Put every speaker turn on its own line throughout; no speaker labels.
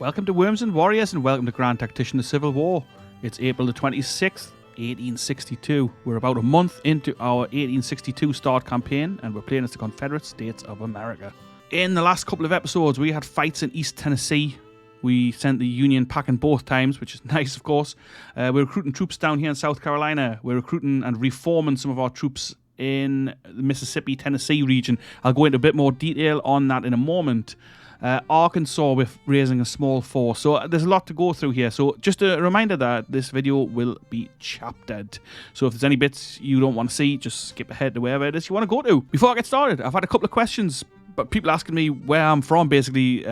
Welcome to Worms and Warriors, and welcome to Grand Tactician The Civil War. It's April the 26th, 1862. We're about a month into our 1862 start campaign, and we're playing as the Confederate States of America. In the last couple of episodes, we had fights in East Tennessee. We sent the Union packing both times, which is nice, of course. We're recruiting troops down here in South Carolina. We're recruiting and reforming some of our troops in the Mississippi, Tennessee region. I'll go into a bit more detail on that in a moment. Arkansas, with raising a small force. So there's a lot to go through here. So just a reminder that this video will be chaptered. So if there's any bits you don't want to see, just skip ahead to wherever it is you want to go to. Before I get started, I've had a couple of questions, but people asking me where I'm from, basically,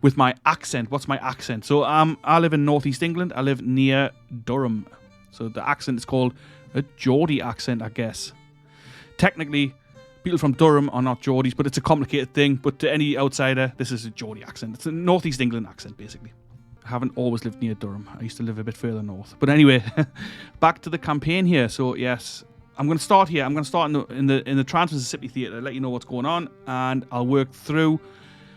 with my accent. What's my accent? So I live in northeast England. I live near Durham. So the accent is called a Geordie accent, I guess. Technically, people from Durham are not Geordies, but it's a complicated thing. But to any outsider, this is a Geordie accent. It's a northeast England accent, basically. I haven't always lived near Durham. I used to live a bit further north. But anyway, back to the campaign here. So yes, I'm going to start here. I'm going to start in the Trans-Mississippi Theatre, let you know what's going on, and I'll work through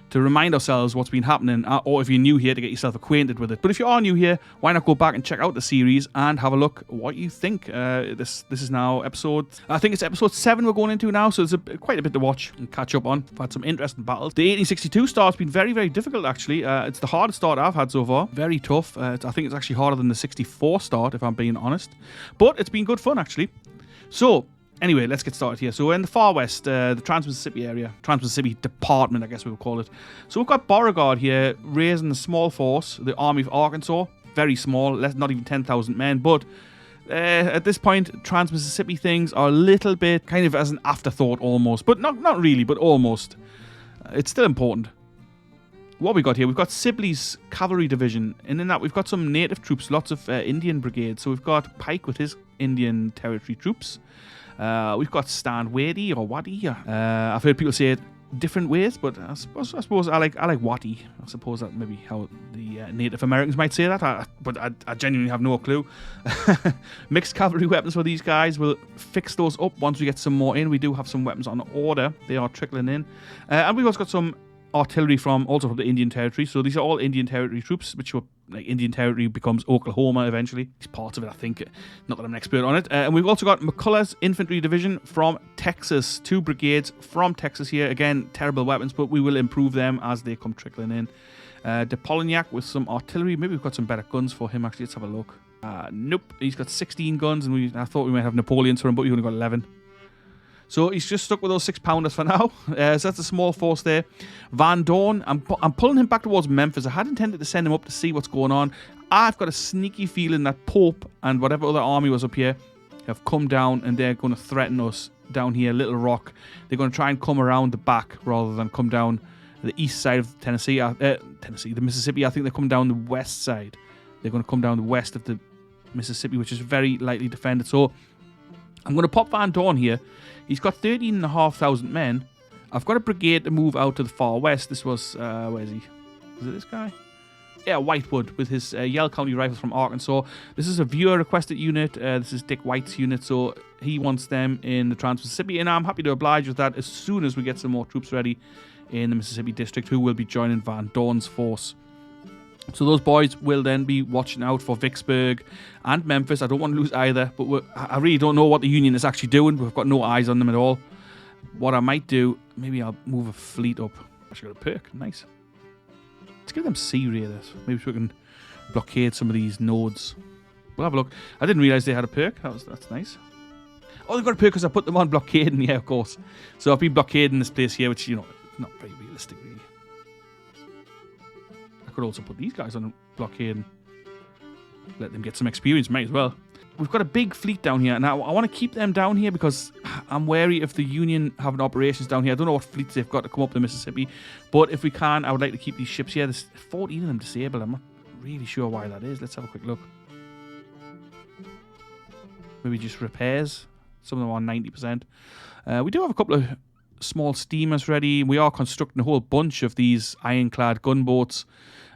to remind ourselves what's been happening, or if you're new here, to get yourself acquainted with it. But if you are new here, why not go back and check out the series and have a look what you think. This is now episode, I think it's episode 7 we're going into now, so there's quite a bit to watch and catch up on. I've had some interesting battles. The 1862 start's been very, very difficult, actually. It's the hardest start I've had so far. Very tough. I think it's actually harder than the 64 start, if I'm being honest. But it's been good fun, actually. So, anyway, let's get started here. So we're in the far west, the Trans-Mississippi area. Trans-Mississippi Department, I guess we would call it. So we've got Beauregard here raising a small force, the Army of Arkansas. Very small, not even 10,000 men. But at this point, Trans-Mississippi things are a little bit kind of as an afterthought almost. But not really, but almost. It's still important. What we got here, we've got Sibley's Cavalry Division. And in that, we've got some native troops, lots of Indian brigades. So we've got Pike with his Indian Territory troops. We've got Stan Waddy or Waddy. I've heard people say it different ways, but I suppose I like Waddy. I suppose that maybe how the Native Americans might say that. But I genuinely have no clue. Mixed cavalry weapons for these guys. We'll fix those up once we get some more in. We do have some weapons on order. They are trickling in. And we've also got some artillery from the Indian Territory. So these are all Indian Territory troops, which were like Indian Territory becomes Oklahoma eventually. It's parts of it, I think. Not that I'm an expert on it. And we've also got McCullough's Infantry Division from Texas. 2 brigades from Texas here. Again, terrible weapons, but we will improve them as they come trickling in. De Polignac with some artillery. Maybe we've got some better guns for him, actually. Let's have a look. Nope. He's got 16 guns, and I thought we might have Napoleons for him, but we only got 11. So he's just stuck with those 6-pounders for now. So that's a small force there. Van Dorn, I'm pulling him back towards Memphis. I had intended to send him up to see what's going on. I've got a sneaky feeling that Pope and whatever other army was up here have come down, and they're going to threaten us down here, Little Rock. They're going to try and come around the back rather than come down the east side of the Mississippi. I think they're coming down the west side. They're going to come down the west of the Mississippi, which is very lightly defended. So I'm going to pop Van Dorn here. He's got 13,500 men. I've got a brigade to move out to the far west. This was, where is he? Is it this guy? Yeah, Whitewood with his Yell County Rifles from Arkansas. This is a viewer requested unit. This is Dick White's unit, so he wants them in the Trans-Mississippi, and I'm happy to oblige with that as soon as we get some more troops ready in the Mississippi District who will be joining Van Dorn's force. So those boys will then be watching out for Vicksburg and Memphis. I don't want to lose either, but I really don't know what the Union is actually doing. We've got no eyes on them at all. What I might do, maybe I'll move a fleet up. Actually got a perk. Nice. Let's give them sea raiders. Maybe we can blockade some of these nodes. We'll have a look. I didn't realise they had a perk. That's nice. Oh, they've got a perk because I put them on blockading. Yeah, of course. So I've been blockading this place here, which, not very realistic, really. I could also put these guys on blockade and let them get some experience. Might as well. We've got a big fleet down here, and I want to keep them down here because I'm wary if the Union having operations down here. I don't know what fleets they've got to come up the Mississippi, but if we can, I would like to keep these ships here. There's 14 of them disabled. I'm not really sure why that is. Let's have a quick look. Maybe just repairs. Some of them are 90%. We do have a couple of small steamers ready. We are constructing a whole bunch of these ironclad gunboats,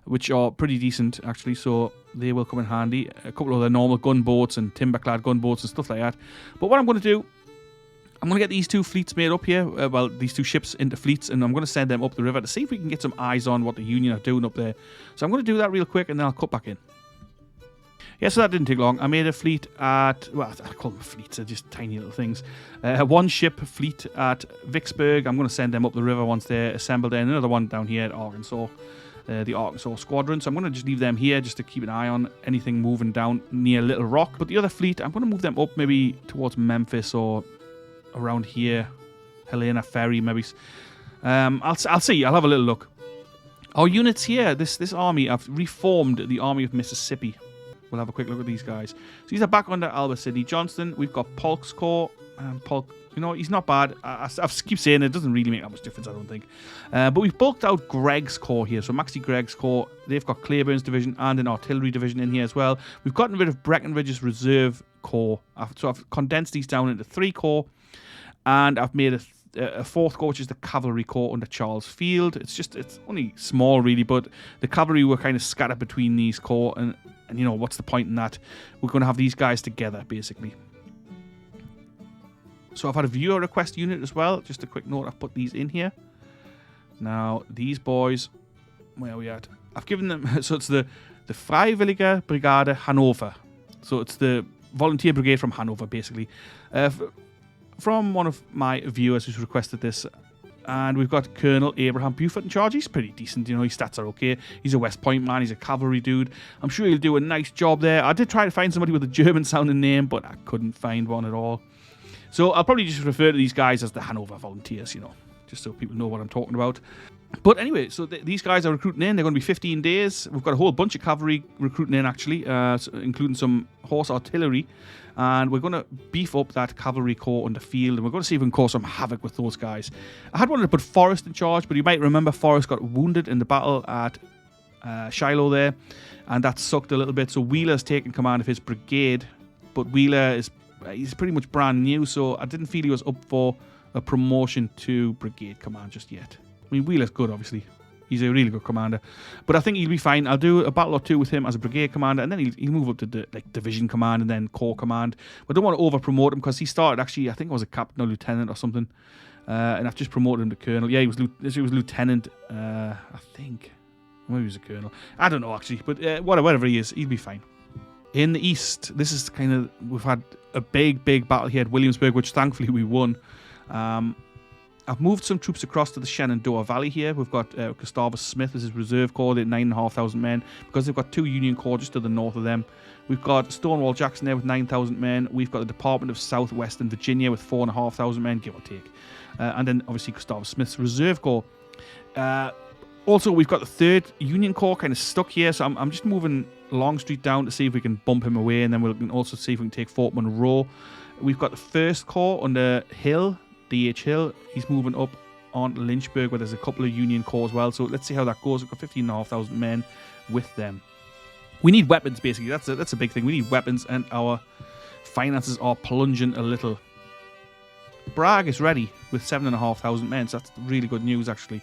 which are pretty decent, actually, so they will come in handy. A couple of the normal gunboats and timber-clad gunboats and stuff like that. But what I'm going to do, I'm going to get these two fleets made up here, well, these two ships into fleets, and I'm going to send them up the river to see if we can get some eyes on what the Union are doing up there. So I'm going to do that real quick, and then I'll cut back in. Yeah, so that didn't take long. I made a fleet at, well, I call them fleets, they're just tiny little things. One ship fleet at Vicksburg. I'm going to send them up the river once they're assembled, and another one down here at Arkansas, the Arkansas Squadron. So I'm going to just leave them here just to keep an eye on anything moving down near Little Rock. But the other fleet, I'm going to move them up maybe towards Memphis or around here, Helena Ferry maybe. I'll see. I'll have a little look. Our units here, this army, I've reformed the Army of Mississippi. We'll have a quick look at these guys. So these are back under Albert Sidney Johnston. We've got Polk's Corps. Polk, you know, he's not bad. I keep saying it doesn't really make that much difference, I don't think. But we've bulked out Gregg's Corps here. So Maxie Gregg's Corps, they've got Claiborne's division and an artillery division in here as well. We've gotten rid of Breckinridge's Reserve Corps. So I've condensed these down into 3 corps. And I've made a 4th corps, which is the Cavalry Corps under Charles Field. It's only small, really, but the cavalry were kind of scattered between these corps, and you know, what's the point in that? We're going to have these guys together, basically. So I've had a viewer request unit as well. Just a quick note, I've put these in here. Now, these boys, where are we at? I've given them, so it's the Freiwillige Brigade Hanover. So it's the volunteer brigade from Hanover, basically. From one of my viewers who's requested this. And we've got Colonel Abraham Buford in charge. He's pretty decent, you know, his stats are okay. He's a West Point man, he's a cavalry dude. I'm sure he'll do a nice job there. I did try to find somebody with a German-sounding name, but I couldn't find one at all. So I'll probably just refer to these guys as the Hanover Volunteers, you know, just so people know what I'm talking about. But anyway, so these guys are recruiting in. They're going to be 15 days. We've got a whole bunch of cavalry recruiting in, actually, including some horse artillery. And we're going to beef up that cavalry corps on the field, and we're going to see if we can cause some havoc with those guys. I had wanted to put Forrest in charge, but you might remember Forrest got wounded in the battle at Shiloh there, and that sucked a little bit. So Wheeler's taken command of his brigade, but Wheeler he's pretty much brand new, so I didn't feel he was up for a promotion to brigade command just yet. I mean, Wheeler's good, obviously. He's a really good commander. But I think he'll be fine. I'll do a battle or two with him as a brigade commander, and then he'll move up to division command and then corps command. But I don't want to over-promote him because he started, actually, I think it was a captain or lieutenant or something. And I've just promoted him to colonel. Yeah, he was lieutenant, I think. Maybe he was a colonel. I don't know, actually. But whatever he is, he'll be fine. In the east, this is kind of... We've had a big battle here at Williamsburg, which thankfully we won. I've moved some troops across to the Shenandoah Valley here. We've got Gustavus Smith as his reserve corps, at 9,500 men, because they've got 2 Union corps just to the north of them. We've got Stonewall Jackson there with 9,000 men. We've got the Department of Southwestern Virginia with 4,500 men, give or take. And then, obviously, Gustavus Smith's reserve corps. Also, we've got the 3rd Union Corps kind of stuck here, so I'm just moving Longstreet down to see if we can bump him away, and then we can also see if we can take Fort Monroe. We've got the 1st Corps under Hill, D.H. Hill. He's moving up on Lynchburg, where there's a couple of Union Corps as well, so let's see how that goes. We've got 15,500 men with them. We need weapons, basically. That's a big thing. We need weapons, and our finances are plunging a little. Bragg is ready with 7,500 men, so that's really good news, actually.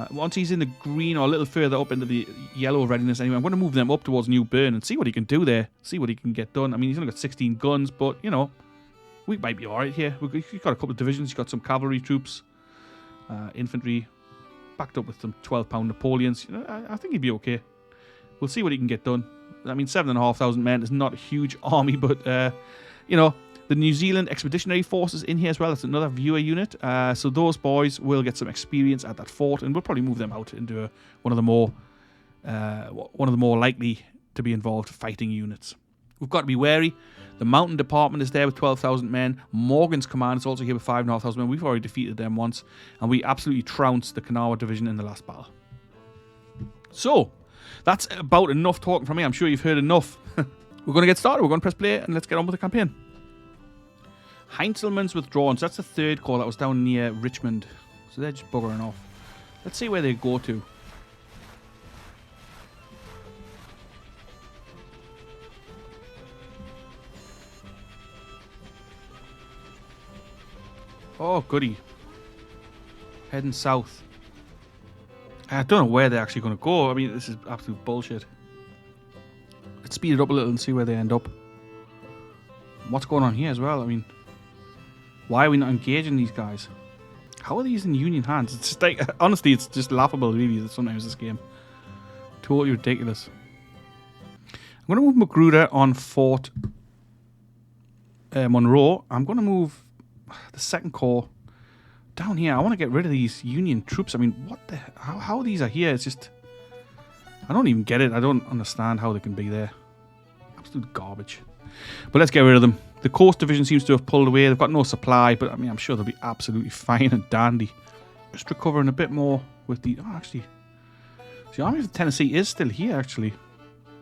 Once he's in the green or a little further up into the yellow readiness anyway, I'm going to move them up towards New Bern and see what he can do there. See what he can get done. I mean, he's only got 16 guns, but, you know, we might be alright here. We've got a couple of divisions. He's got some cavalry troops, infantry, backed up with some 12-pound Napoleons. You know, I think he'd be okay. We'll see what he can get done. I mean, 7,500 men is not a huge army, but, you know, the New Zealand Expeditionary Force is in here as well. That's another viewer unit. So those boys will get some experience at that fort, and we'll probably move them out into one of the more likely to be involved fighting units. We've got to be wary. The Mountain Department is there with 12,000 men. Morgan's command is also here with 5,500 men. We've already defeated them once, and we absolutely trounced the Kanawha Division in the last battle. So, that's about enough talking from me. I'm sure you've heard enough. We're going to get started. We're going to press play, and let's get on with the campaign. Heinzelman's withdrawn. So that's the 3rd Corps that was down near Richmond. So they're just buggering off. Let's see where they go to. Oh, goody. Heading south. I don't know where they're actually going to go. I mean, this is absolute bullshit. Let's speed it up a little and see where they end up. What's going on here as well? I mean, Why are we not engaging these guys? How are these in Union hands? It's just like, honestly, it's just laughable, really, that sometimes this game. Totally ridiculous. I'm going to move Magruder on Fort Monroe. I'm going to move the 2nd Corps down here. I want to get rid of these Union troops. I mean, what the... How these are here? It's just... I don't even get it. I don't understand how they can be there. Absolute garbage. But let's get rid of them. The Coast Division seems to have pulled away. They've got no supply, but I mean, I'm sure they'll be absolutely fine and dandy. Just recovering a bit more with the... Oh, actually... The Army of the Tennessee is still here, actually.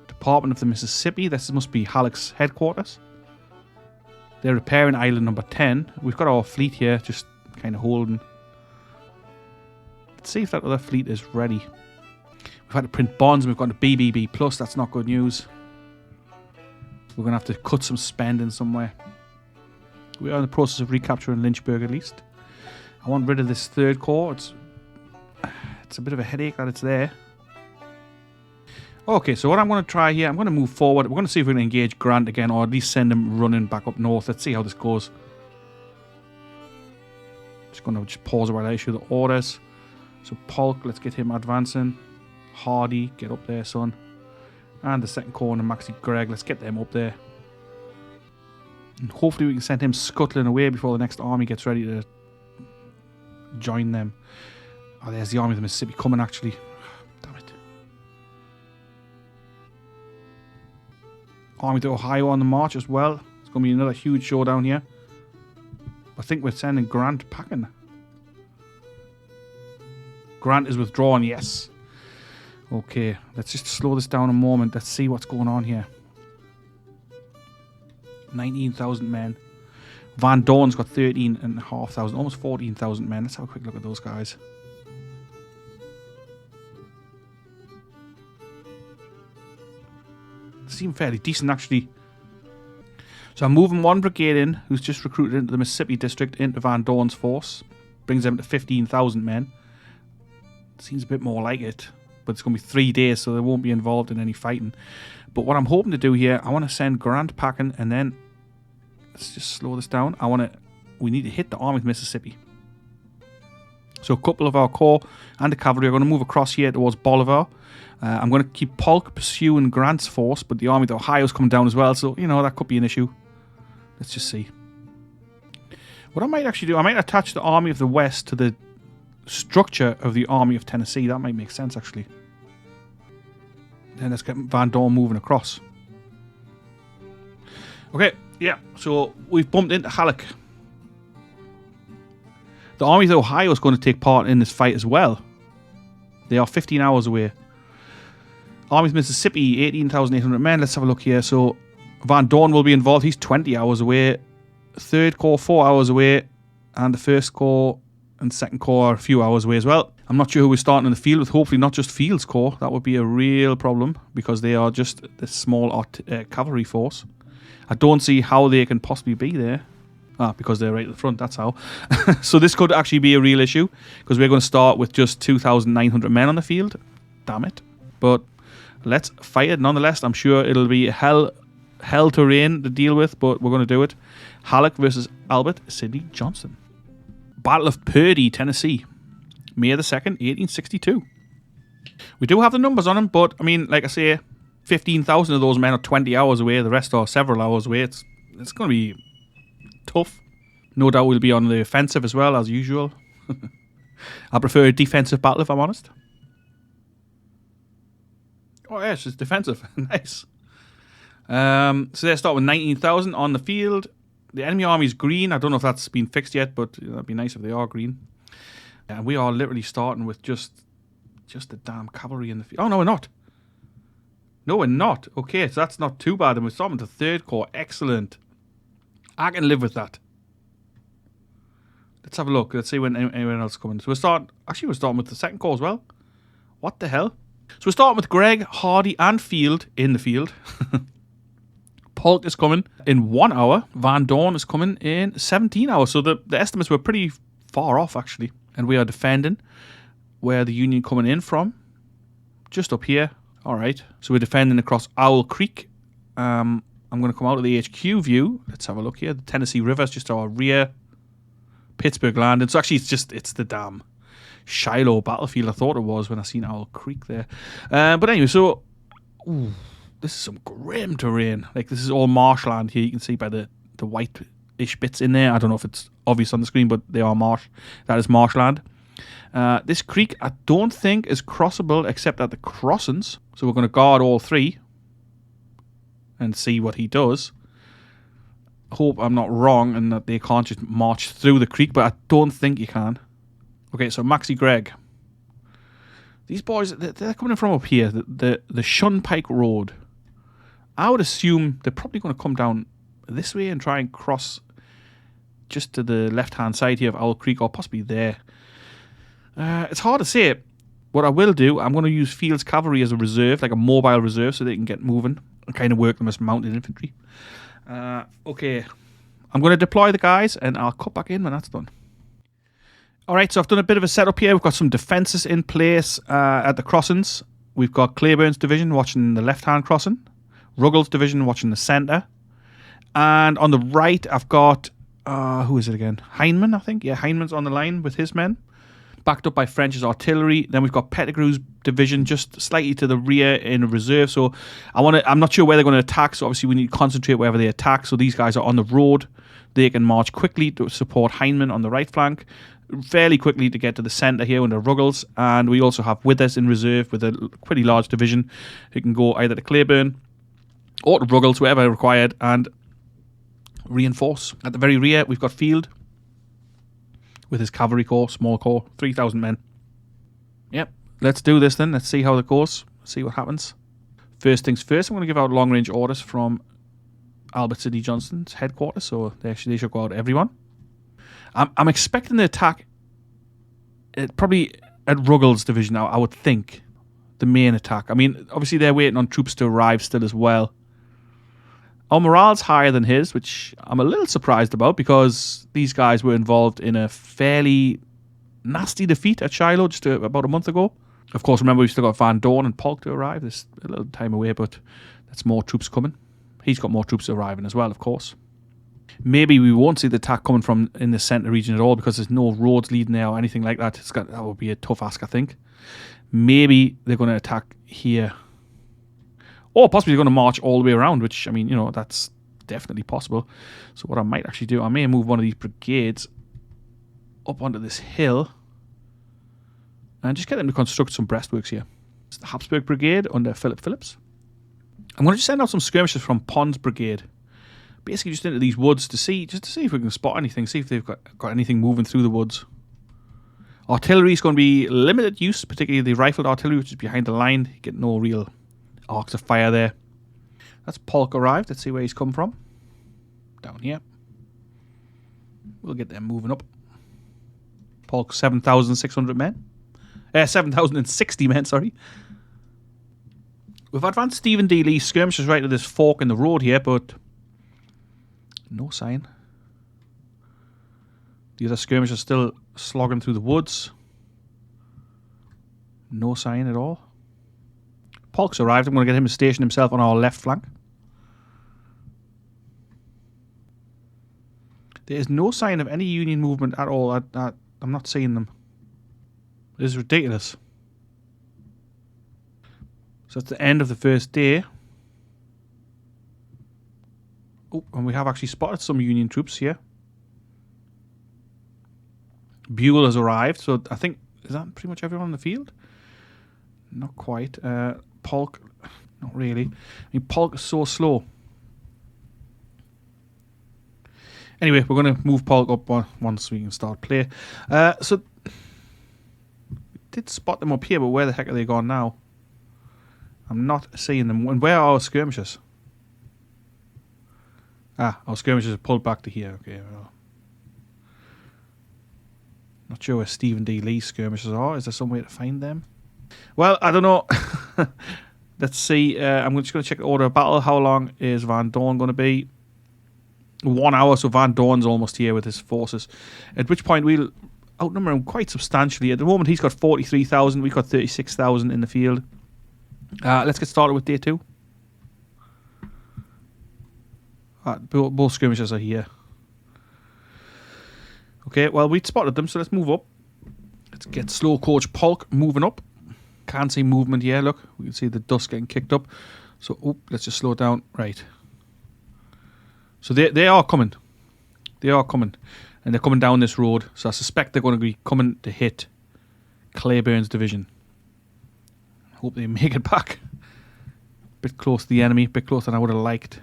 Department of the Mississippi. This must be Halleck's headquarters. They're repairing island number 10. We've got our fleet here, just kind of holding. Let's see if that other fleet is ready. We've had to print bonds, and we've got a BBB plus. That's not good news. We're going to have to cut some spending somewhere. We are in the process of recapturing Lynchburg, at least. I want rid of this 3rd Corps. It's a bit of a headache that it's there. Okay, so what I'm going to try here, I'm going to move forward. We're going to see if we can engage Grant again, or at least send him running back up north. Let's see how this goes. Just going to pause while I issue the orders. So Polk, let's get him advancing. Hardy, get up there, son. And the 2nd Corps and Maxie Gregg, let's get them up there. And hopefully we can send him scuttling away before the next army gets ready to join them. Oh, there's the Army of the Mississippi coming, actually. Damn it. Army of the Ohio on the march as well. It's going to be another huge showdown here. I think we're sending Grant packing. Grant is withdrawn, yes. Okay, let's just slow this down a moment. Let's see what's going on here. 19,000 men. Van Dorn's got 13,500, almost 14,000 men. Let's have a quick look at those guys. They seem fairly decent, actually. So I'm moving one brigade in, who's just recruited into the Mississippi district, into Van Dorn's force. Brings them to 15,000 men. Seems a bit more like it. But it's going to be 3 days, so they won't be involved in any fighting. But what I'm hoping to do here, I want to send Grant packing, and then let's just slow this down. We need to hit the Army of Mississippi. So a couple of our corps and the cavalry are going to move across here towards Bolivar. I'm going to keep Polk pursuing Grant's force, but the Army of Ohio is coming down as well, so you know that could be an issue. Let's just see. What I might actually do, I might attach the Army of the West to the structure of the Army of Tennessee. That might make sense, actually. Then let's get Van Dorn moving across. Okay, yeah, so we've bumped into Halleck. The Army of Ohio is going to take part in this fight as well. They are 15 hours away. Army of Mississippi, 18,800 men. Let's have a look here. So Van Dorn will be involved. He's 20 hours away. 3rd Corps, 4 hours away. And the 1st Corps and 2nd Corps are a few hours away as well. I'm not sure who we're starting in the field with. Hopefully not just Fields Corps. That would be a real problem because they are just this small cavalry force. I don't see how they can possibly be there. Because they're right at the front, that's how. So this could actually be a real issue because we're going to start with just 2,900 men on the field. Damn it. But let's fight it nonetheless. I'm sure it'll be hell terrain to deal with, but we're going to do it. Halleck versus Albert Sidney Johnston. Battle of Purdy, Tennessee. May the 2nd, 1862. We do have the numbers on them, but, I mean, like I say, 15,000 of those men are 20 hours away. The rest are several hours away. It's going to be tough. No doubt we'll be on the offensive as well, as usual. I prefer a defensive battle, if I'm honest. Oh, yes, it's defensive. Nice. So they start with 19,000 on the field. The enemy army is green. I don't know if that's been fixed yet, but that'd be nice if they are green. And we are literally starting with just the damn cavalry in the field. Oh, no, we're not. No, we're not. Okay, so that's not too bad. And we're starting with the 3rd Corps. Excellent. I can live with that. Let's have a look. Let's see when anyone else is coming. So we're starting with the 2nd Corps as well. What the hell? So we're starting with Gregg, Hardy, and Field in the field. Polk is coming in 1 hour. Van Dorn is coming in 17 hours. So the estimates were pretty far off, actually. And we are defending where the Union coming in from. Just up here. All right. So we're defending across Owl Creek. I'm going to come out of the HQ view. Let's have a look here. The Tennessee River is just our rear. Pittsburgh Landing. So actually, it's the damn Shiloh battlefield. I thought it was when I seen Owl Creek there. But anyway, so this is some grim terrain. Like, this is all marshland here. You can see by the white-ish bits in there. I don't know if it's obvious on the screen, but they are marsh. That is marshland. This creek, I don't think is crossable except at the crossings. So we're going to guard all three and see what he does. Hope I'm not wrong and that they can't just march through the creek, but I don't think you can. Okay, so Maxie Gregg. These boys, they're coming from up here, the Shunpike Road. I would assume they're probably going to come down this way and try and cross just to the left-hand side here of Owl Creek, or possibly there. It's hard to say. What I will do, I'm going to use Fields Cavalry as a reserve, like a mobile reserve, so they can get moving and kind of work them as mounted infantry. Okay, I'm going to deploy the guys, and I'll cut back in when that's done. Alright, so I've done a bit of a setup here. We've got some defences in place at the crossings. We've got Claiborne's division watching the left-hand crossing, Ruggles' division watching the centre, and on the right I've got, who is it again? Heineman, I think. Yeah, Heineman's on the line with his men, backed up by French's artillery. Then we've got Pettigrew's division just slightly to the rear in a reserve. So I'm not sure where they're going to attack, so obviously we need to concentrate wherever they attack. So these guys are on the road. They can march quickly to support Heineman on the right flank, fairly quickly to get to the centre here under Ruggles. And we also have Withers in reserve with a pretty large division who can go either to Claiborne or to Ruggles, wherever required, and reinforce. At the very rear, we've got Field with his cavalry corps, small corps, 3,000 men. Yep, let's do this then. Let's see how it goes. See what happens. First things first, I'm going to give out long-range orders from Albert Sidney Johnston's headquarters, so they should go out to everyone. I'm expecting the attack probably at Ruggles' division now, I would think. The main attack. I mean, obviously they're waiting on troops to arrive still as well. Our morale's higher than his, which I'm a little surprised about because these guys were involved in a fairly nasty defeat at Shiloh just about a month ago. Of course, remember, we've still got Van Dorn and Polk to arrive. There's a little time away, but that's more troops coming. He's got more troops arriving as well, of course. Maybe we won't see the attack coming from in the centre region at all because there's no roads leading there or anything like that. That would be a tough ask, I think. Maybe they're going to attack here. Or possibly they're going to march all the way around, which, I mean, that's definitely possible. So what I might actually do, I may move one of these brigades up onto this hill and just get them to construct some breastworks here. It's the Habsburg Brigade under Philip Phillips. I'm going to just send out some skirmishers from Pond's Brigade. Basically just into these woods to see if we can spot anything, see if they've got anything moving through the woods. Artillery is going to be limited use, particularly the rifled artillery, which is behind the line. You get no real arcs of fire there. That's Polk arrived. Let's see where he's come from. Down here. We'll get them moving up. Polk, 7,600 men. 7,060 men, sorry. We've advanced Stephen D. Lee skirmishers right to this fork in the road here, but no sign. The other skirmishers are still slogging through the woods. No sign at all. Polk's arrived. I'm going to get him to station himself on our left flank. There is no sign of any Union movement at all. I'm not seeing them. It is ridiculous. So that's the end of the first day. Oh, and we have actually spotted some Union troops here. Buell has arrived, so I think, is that pretty much everyone on the field? Not quite. Polk, not really. I mean, Polk is so slow. Anyway, we're going to move Polk up once we can start play. So, we did spot them up here, but where the heck are they gone now? I'm not seeing them. And where are our skirmishers? Our skirmishers are pulled back to here. Okay, well. Not sure where Stephen D. Lee's skirmishers are. Is there some way to find them? Well, I don't know. Let's see. I'm just going to check the order of battle. How long is Van Dorn going to be? 1 hour, so Van Dorn's almost here with his forces. At which point we'll outnumber him quite substantially. At the moment, he's got 43,000. We've got 36,000 in the field. Let's get started with day 2. Both skirmishers are here. Okay, well, we'd spotted them, so let's move up. Let's get slow coach Polk moving up. Can't see movement here, look. We can see the dust getting kicked up. So, let's just slow it down. Right. So they are coming. They are coming. And they're coming down this road. So I suspect they're going to be coming to hit Claiborne's division. Hope they make it back. Bit close to the enemy. Bit closer than I would have liked.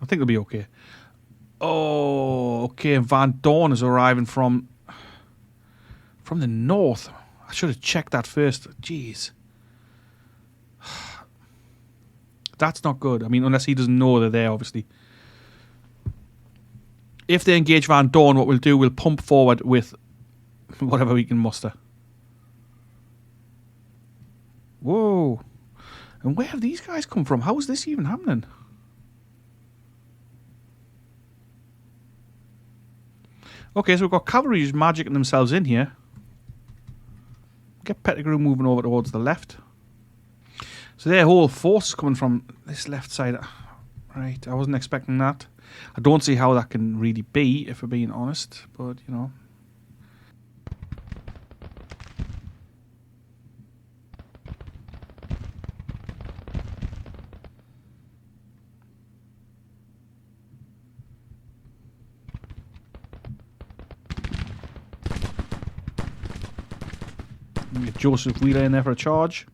I think they'll be okay. Oh, okay. Van Dorn is arriving from the north. I should have checked that first. Jeez. That's not good. I mean, unless he doesn't know they're there, obviously. If they engage Van Dorn, what we'll do, we'll pump forward with whatever we can muster. Whoa. And where have these guys come from? How is this even happening? Okay, so we've got cavalry just magicking themselves in here. Get Pettigrew moving over towards the left. So their whole force is coming from this left side. Right, I wasn't expecting that. I don't see how that can really be, if we're being honest. But, you know. Get Joseph Wheeler in there for a charge.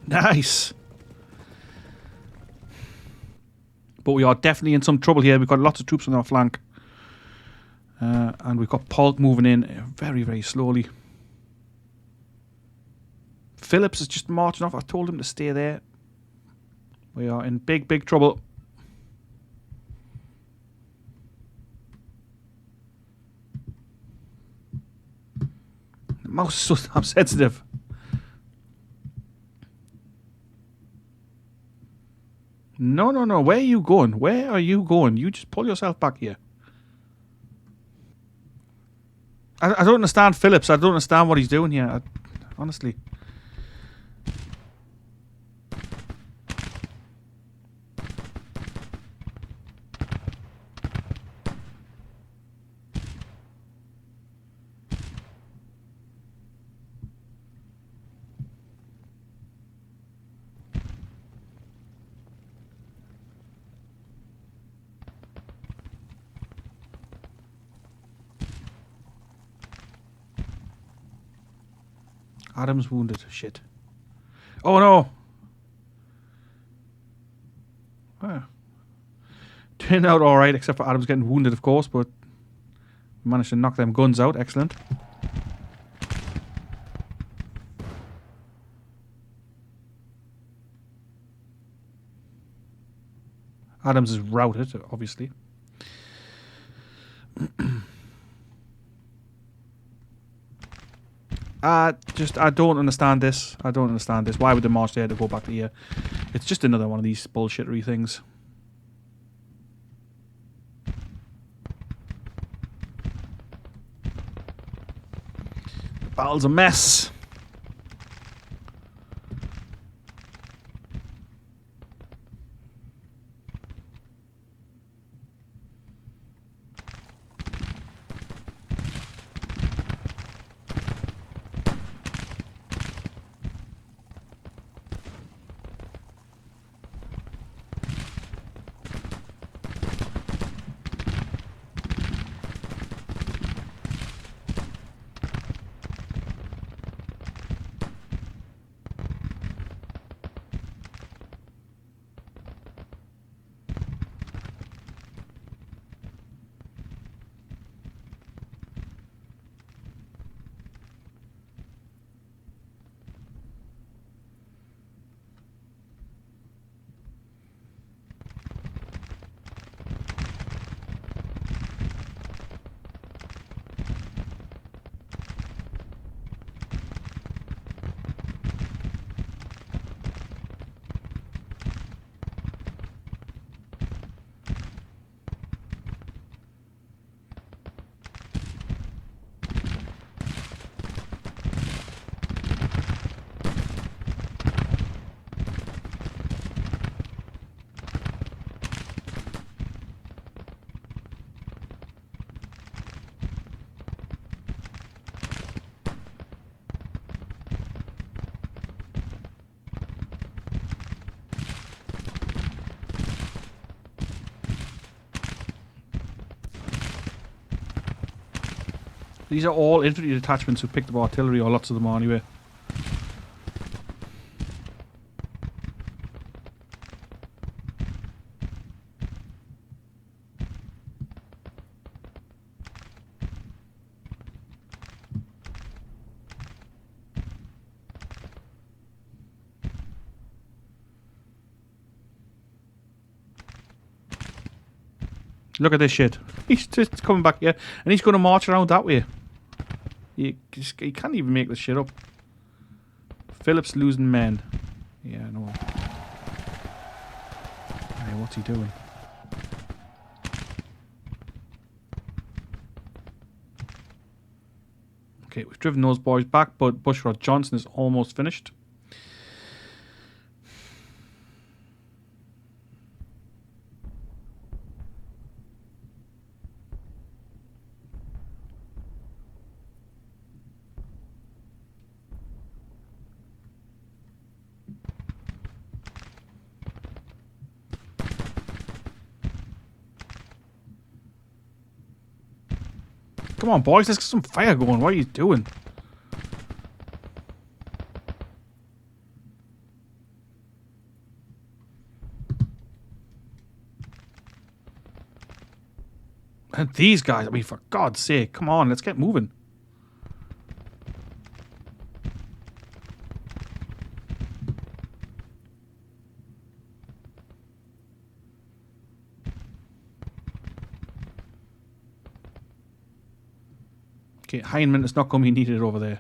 Nice. But we are definitely in some trouble here. We've got lots of troops on our flank. And we've got Polk moving in very, very slowly. Phillips is just marching off. I told him to stay there. We are in big, big trouble. The mouse is so damn sensitive. No, no, no. Where are you going? Where are you going? You just pull yourself back here. I don't understand Phillips. I don't understand what he's doing here. Honestly. Adams wounded. Shit. Oh no! Well, turned out alright, except for Adams getting wounded, of course, but we managed to knock them guns out. Excellent. Adams is routed, obviously. I don't understand this. I don't understand this. Why would they march there to go back to here? It's just another one of these bullshittery things. The battle's a mess. These are all infantry detachments who picked up artillery, or lots of them are anyway. Look at this shit. He's just coming back here, and he's going to march around that way. He can't even make this shit up. Phillips losing men. Yeah, I know. Hey, what's he doing? Okay, we've driven those boys back, but Bushrod Johnson is almost finished. Come on, boys, let's get some fire going. What are you doing? And these guys, I mean, for God's sake, come on, let's get moving. Okay, Heinemann is not going to be needed over there.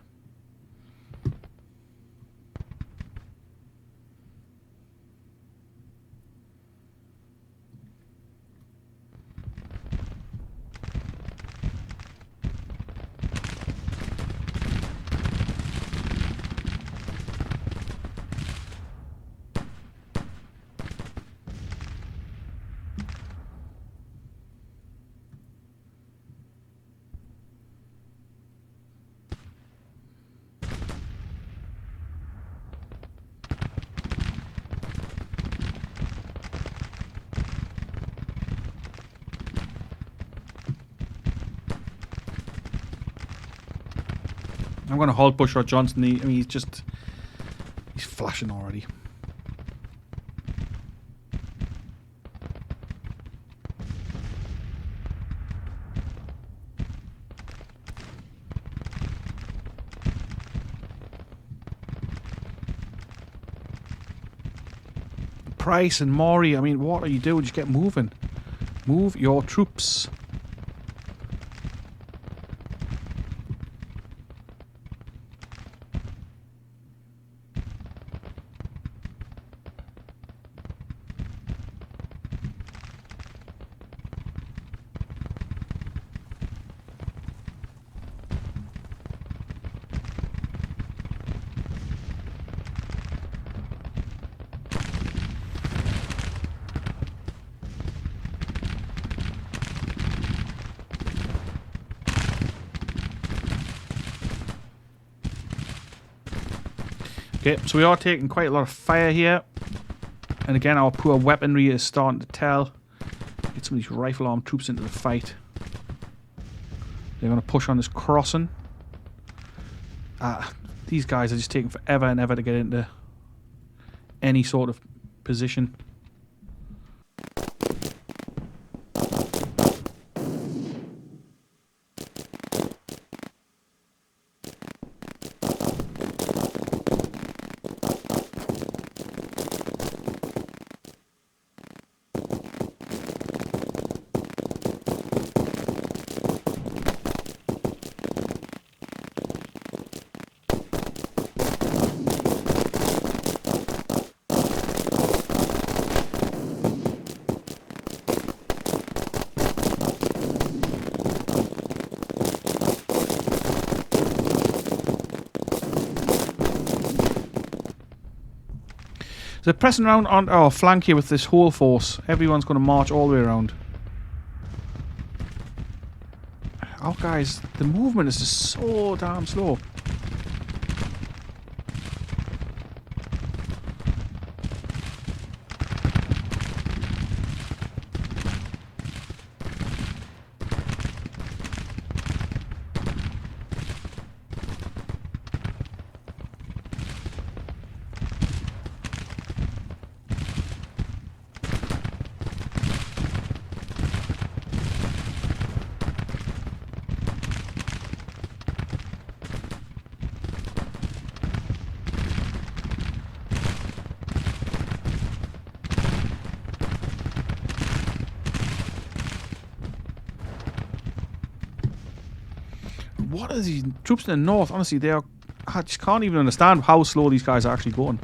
I'm going to hold Bushrod Johnson. I mean, he's flashing already. Price and Maury, I mean, what are you doing? Just get moving. Move your troops. Okay, so we are taking quite a lot of fire here. And again, our poor weaponry is starting to tell. Get some of these rifle armed troops into the fight. They're going to push on this crossing. These guys are just taking forever and ever to get into any sort of position. They're pressing around on our flank here with this whole force. Everyone's going to march all the way around. Oh, guys, the movement is just so damn slow. what are these troops in the north? Honestly, they are... I just can't even understand how slow these guys are actually going.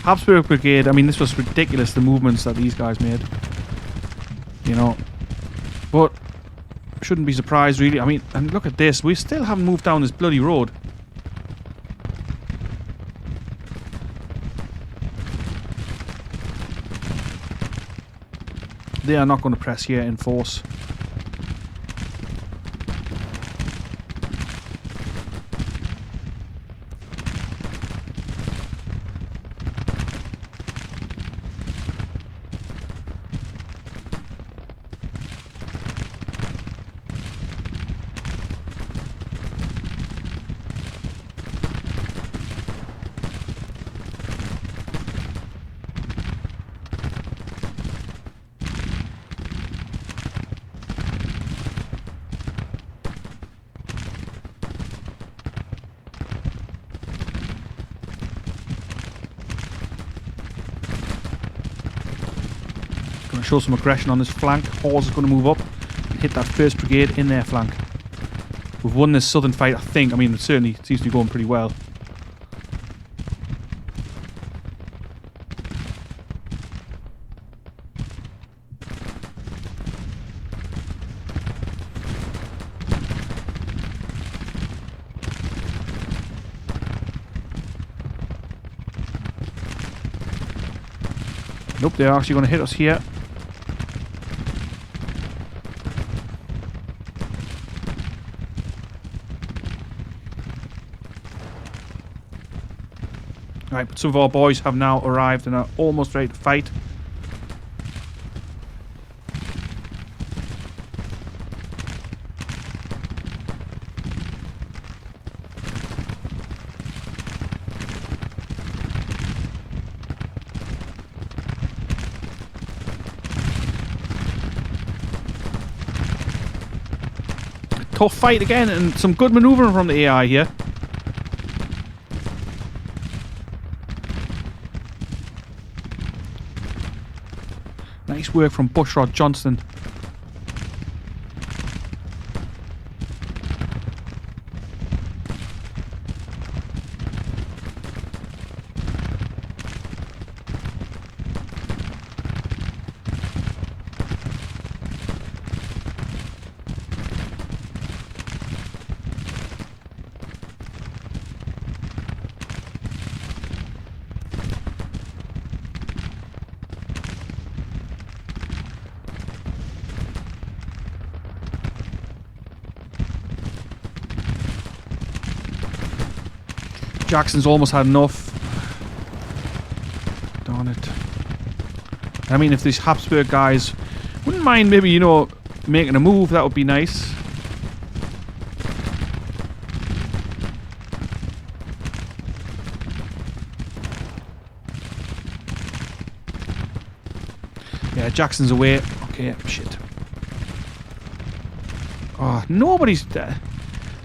Habsburg Brigade, I mean, this was ridiculous, the movements that these guys made. You know. But, shouldn't be surprised, really. I mean, and look at this. We still haven't moved down this bloody road. They are not going to press here in force. Show some aggression on this flank. Hawes is going to move up and hit that 1st Brigade in their flank. We've won this southern fight, I think. I mean, it certainly seems to be going pretty well. Nope, they're actually going to hit us here. Right, but some of our boys have now arrived and are almost ready to fight. Tough fight again, and some good manoeuvring from the AI here. Nice work from Bushrod Johnston. Jackson's almost had enough. Darn it. I mean, if these Habsburg guys wouldn't mind maybe, you know, making a move, that would be nice. Yeah, Jackson's away. Okay, shit. Oh, nobody's there.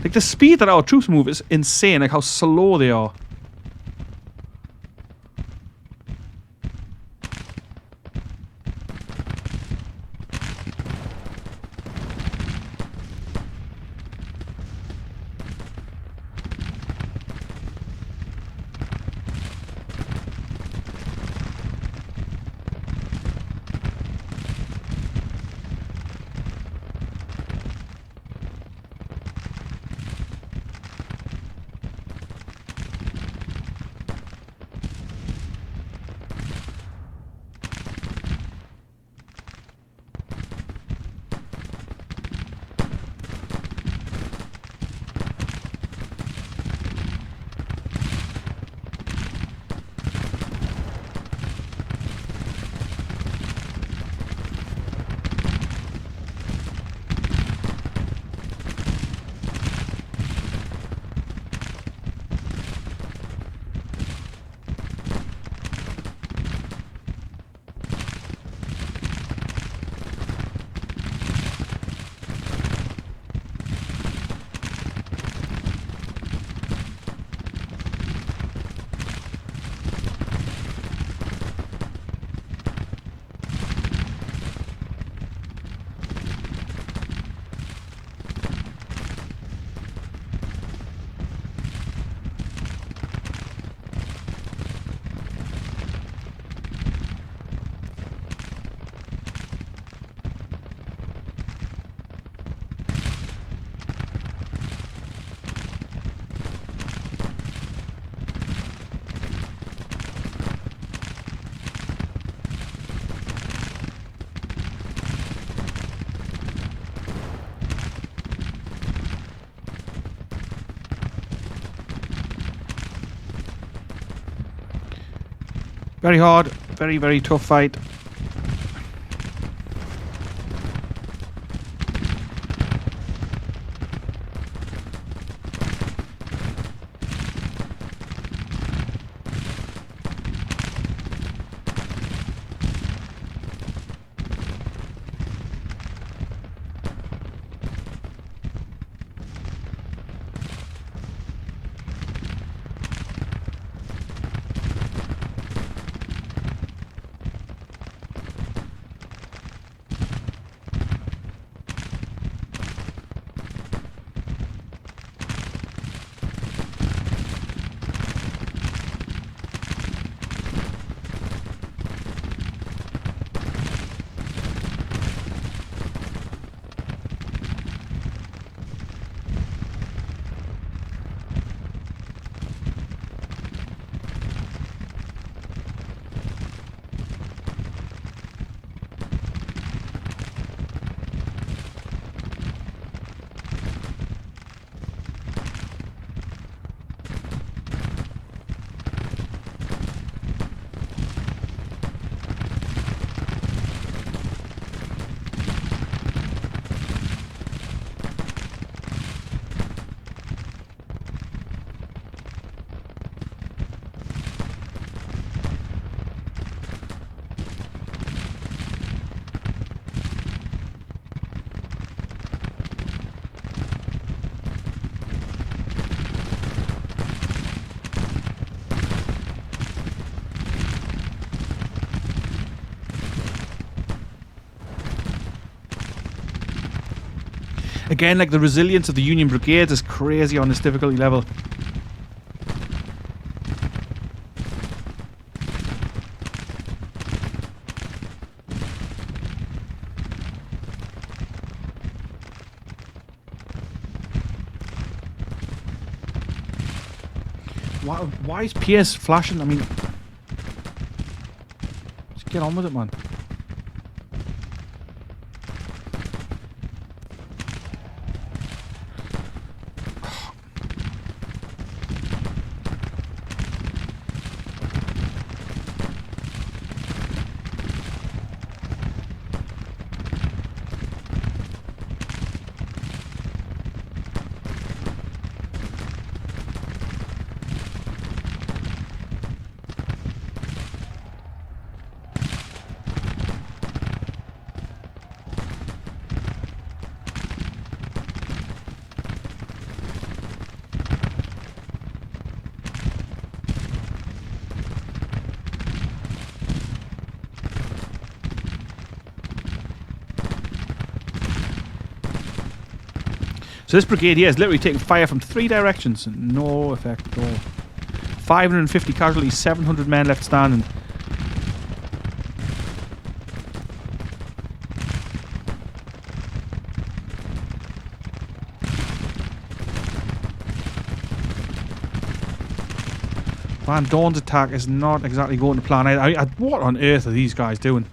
Like, the speed that our troops move is insane, like how slow they are. Very hard, very, very tough fight. Again, like the resilience of the Union Brigades is crazy on this difficulty level. Why is PS flashing? I mean, just get on with it, man. So this brigade here is literally taking fire from 3 directions and no effect at all. 550 casualties, 700 men left standing. Van Dorn's attack is not exactly going to plan. What on earth are these guys doing?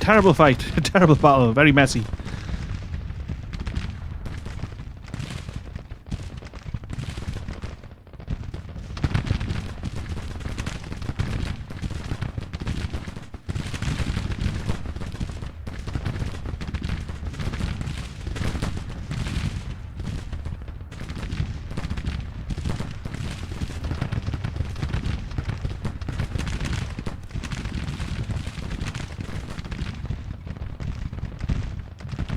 Terrible fight. Terrible battle. Very messy.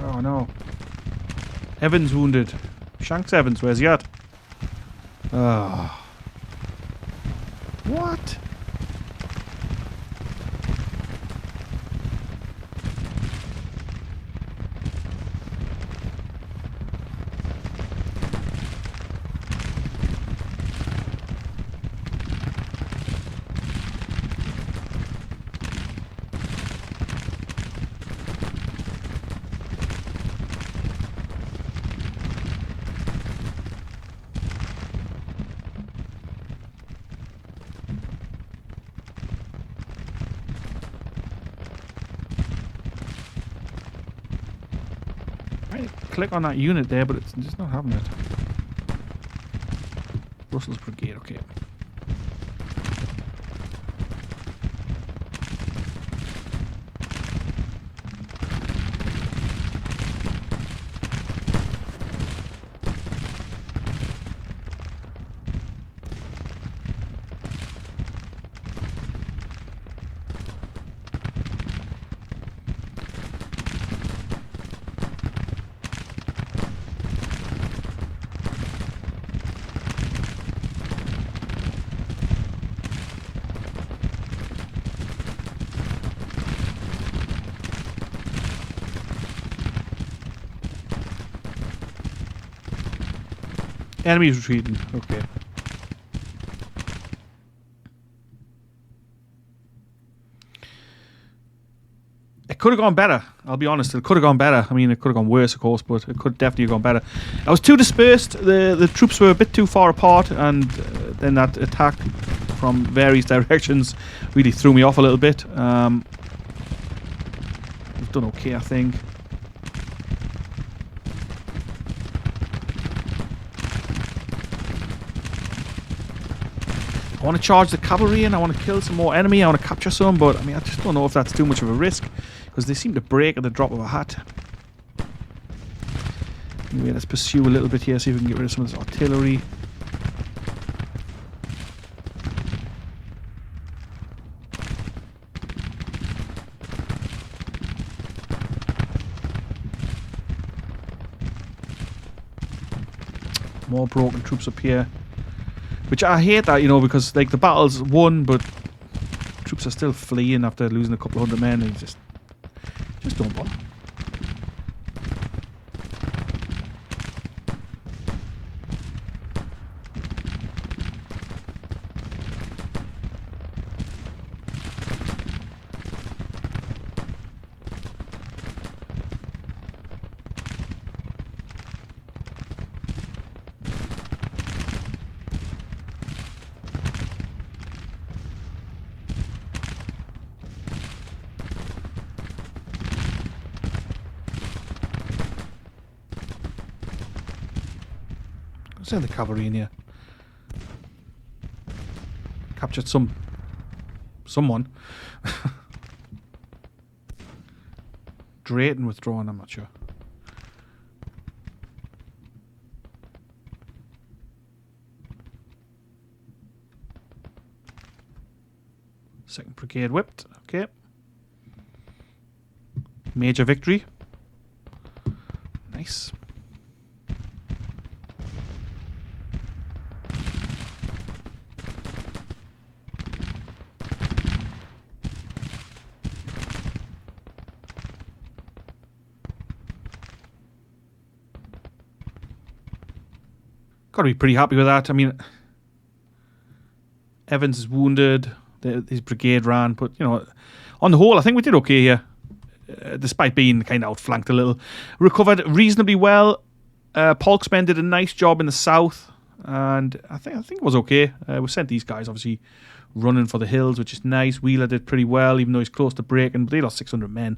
Oh no. Evans wounded. Shanks Evans, where's he at? Oh. What? Click on that unit there, but it's just not having it. Russell's Brigade, okay. Enemies retreating. Okay. It could have gone better. I'll be honest. It could have gone better. I mean, it could have gone worse, of course, but it could definitely have gone better. I was too dispersed. The troops were a bit too far apart, and then that attack from various directions really threw me off a little bit. We've done okay, I think. I want to charge the cavalry and I want to kill some more enemy. I want to capture some, but I mean, I just don't know if that's too much of a risk because they seem to break at the drop of a hat. Anyway, let's pursue a little bit here, see if we can get rid of some of this artillery. More broken troops up here. Which I hate that, you know, because like the battle's won, but troops are still fleeing after losing a couple of hundred men, and just don't bother. Send the cavalry in here. Captured someone. Drayton withdrawn, I'm not sure. Second Brigade whipped, okay. Major victory. Nice. Got to be pretty happy with that. I mean, Evans is wounded. His brigade ran, but you know, on the whole, I think we did okay here, despite being kind of outflanked a little. Recovered reasonably well. Polksmen did a nice job in the south. and I think it was okay. We sent these guys obviously running for the hills, which is nice. Wheeler did pretty well, even though he's close to breaking. But they lost 600 men,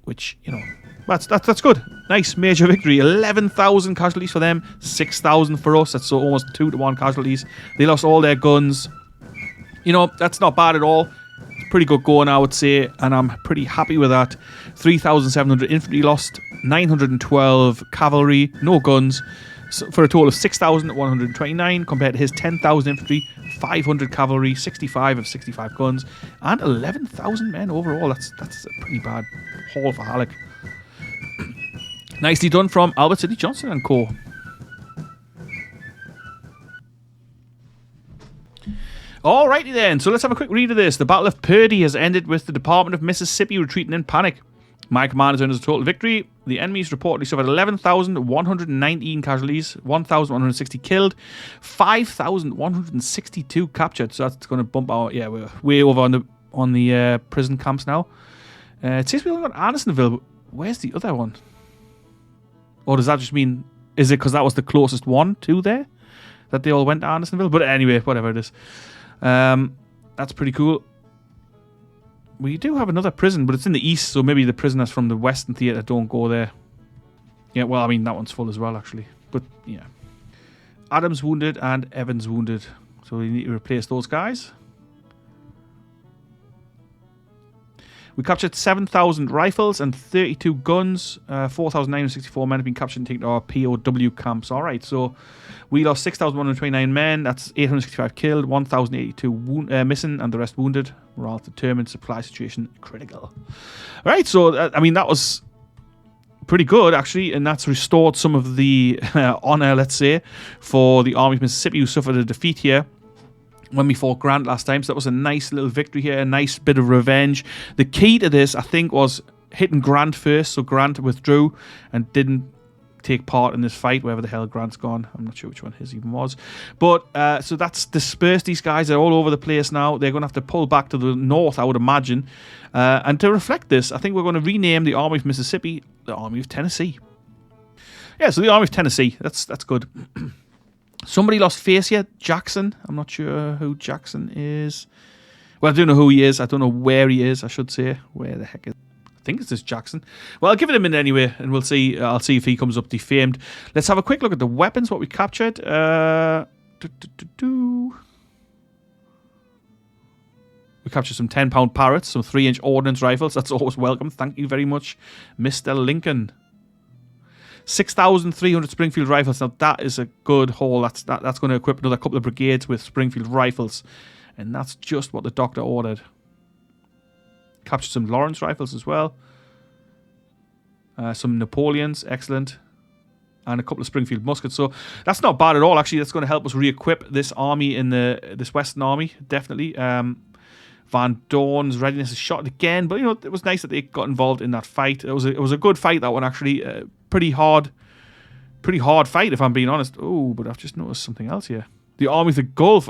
which, you know, that's good. Nice major victory. 11,000 casualties for them, 6,000 for us. That's so almost 2-to-1 casualties. They lost all their guns. You know, that's not bad at all. It's pretty good going, I would say, and I'm pretty happy with that. 3,700 infantry lost, 912 cavalry, no guns, for a total of 6,129 compared to his 10,000 infantry, 500 cavalry, 65 of 65 guns, and 11,000 men overall. That's a pretty bad haul for Halleck. Nicely done from Albert Sidney Johnston and co. Alrighty then, so let's have a quick read of this. The Battle of Purdy has ended with the Department of Mississippi retreating in panic. My command has earned us a total victory. The enemies reportedly suffered 11,119 casualties, 1,160 killed, 5,162 captured. So that's going to bump our, yeah, we're way over on the prison camps now. It says we only got Andersonville, but where's the other one? Or does that just mean, is it because that was the closest one to there that they all went to Andersonville? But anyway, whatever it is. That's pretty cool. We do have another prison, but it's in the east, so maybe the prisoners from the Western Theatre don't go there. Yeah, well, I mean, that one's full as well, actually. But, yeah. Adams wounded and Evans wounded. So we need to replace those guys. We captured 7,000 rifles and 32 guns. 4,964 men have been captured and taken to our POW camps. All right, so we lost 6,129 men. That's 865 killed, 1,082 missing, and the rest wounded. Morale determined, supply situation critical. All right, so, I mean, that was pretty good, actually, and that's restored some of the honour, let's say, for the Army of Mississippi, who suffered a defeat here when we fought Grant last time. So that was a nice little victory here, a nice bit of revenge. The key to this, I think, was hitting Grant first. So Grant withdrew and didn't take part in this fight, wherever the hell Grant's gone. I'm not sure which one his even was. But, so that's dispersed these guys. They're all over the place now. They're going to have to pull back to the north, I would imagine. And to reflect this, I think we're going to rename the Army of Mississippi the Army of Tennessee. Yeah, so the Army of Tennessee. That's good. Somebody lost face here. Jackson. I'm not sure who Jackson is. Well, I don't know who he is. I don't know where he is, I should say. Where the heck is... I think it's this Jackson. Well, I'll give it a minute anyway, and we'll see. I'll see if he comes up defamed. Let's have a quick look at the weapons, what we captured. We captured some 10-pound Parrots, some 3-inch ordnance rifles. That's always welcome. Thank you very much, Mr. Lincoln. 6,300 Springfield rifles. Now that is a good haul. That's going to equip another couple of brigades with Springfield rifles, and that's just what the doctor ordered. Captured some Lawrence rifles as well. Some Napoleons, excellent, and a couple of Springfield muskets. So that's not bad at all. Actually, that's going to help us re-equip this army in this Western Army, definitely. Van Dorn's readiness is shot again, but you know, it was nice that they got involved in that fight. It was a good fight, that one, actually. Pretty hard fight, if I'm being honest. Oh, but I've just noticed something else here. The Army of the Gulf.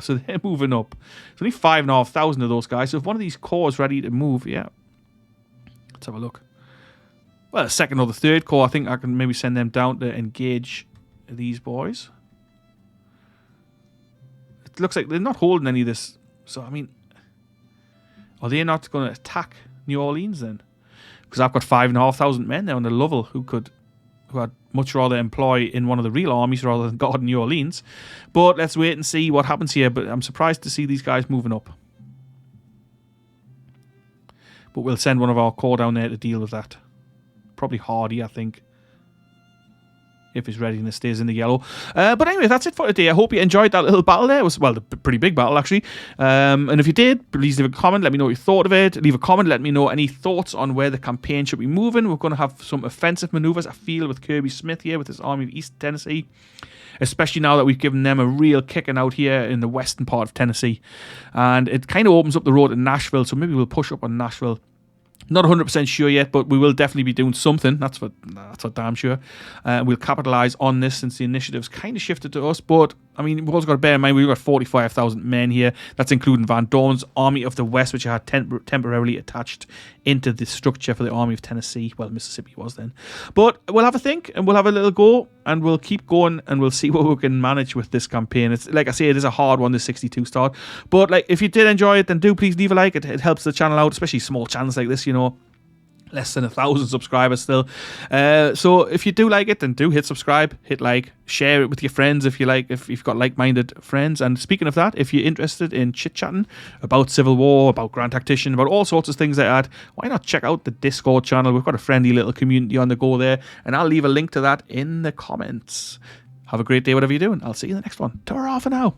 So they're moving up. There's only 5,500 of those guys. So if one of these corps is ready to move, yeah. Let's have a look. Well, the second or the third corps, I think I can maybe send them down to engage these boys. It looks like they're not holding any of this. So, I mean, are they not going to attack New Orleans then? Because I've got 5,500 men there on the Lovell who I'd much rather employ in one of the real armies rather than guard New Orleans. But let's wait and see what happens here. But I'm surprised to see these guys moving up. But we'll send one of our corps down there to deal with that. Probably Hardy, I think, if his readiness stays in the yellow. But anyway, that's it for today. I hope you enjoyed that little battle there. It was, well, a pretty big battle, actually. And if you did, please leave a comment. Let me know what you thought of it. Leave a comment. Let me know any thoughts on where the campaign should be moving. We're going to have some offensive maneuvers, I feel, with Kirby Smith here, with this Army of East Tennessee. Especially now that we've given them a real kicking out here in the western part of Tennessee. And it kind of opens up the road to Nashville, so maybe we'll push up on Nashville. Not 100% sure yet, but we will definitely be doing something. That's for damn sure. We'll capitalise on this since the initiative's kind of shifted to us, but I mean, we've also got to bear in mind we've got 45,000 men here. That's including Van Dorn's Army of the West, which I had temporarily attached into the structure for the Army of Tennessee. Well, Mississippi was then. But we'll have a think, and we'll have a little go, and we'll keep going, and we'll see what we can manage with this campaign. It's like I say, it is a hard one, this 62 start. But like, if you did enjoy it, then do please leave a like. It helps the channel out, especially small channels like this, you know. Less than 1,000 subscribers still. So if you do like it, then do hit subscribe, hit like, share it with your friends if you like, if you've got like-minded friends. And speaking of that, if you're interested in chit-chatting about Civil War, about Grand Tactician, about all sorts of things like that, why not check out the Discord channel? We've got a friendly little community on the go there, and I'll leave a link to that in the comments. Have a great day, whatever you're doing. I'll see you in the next one. Ta-ra for now.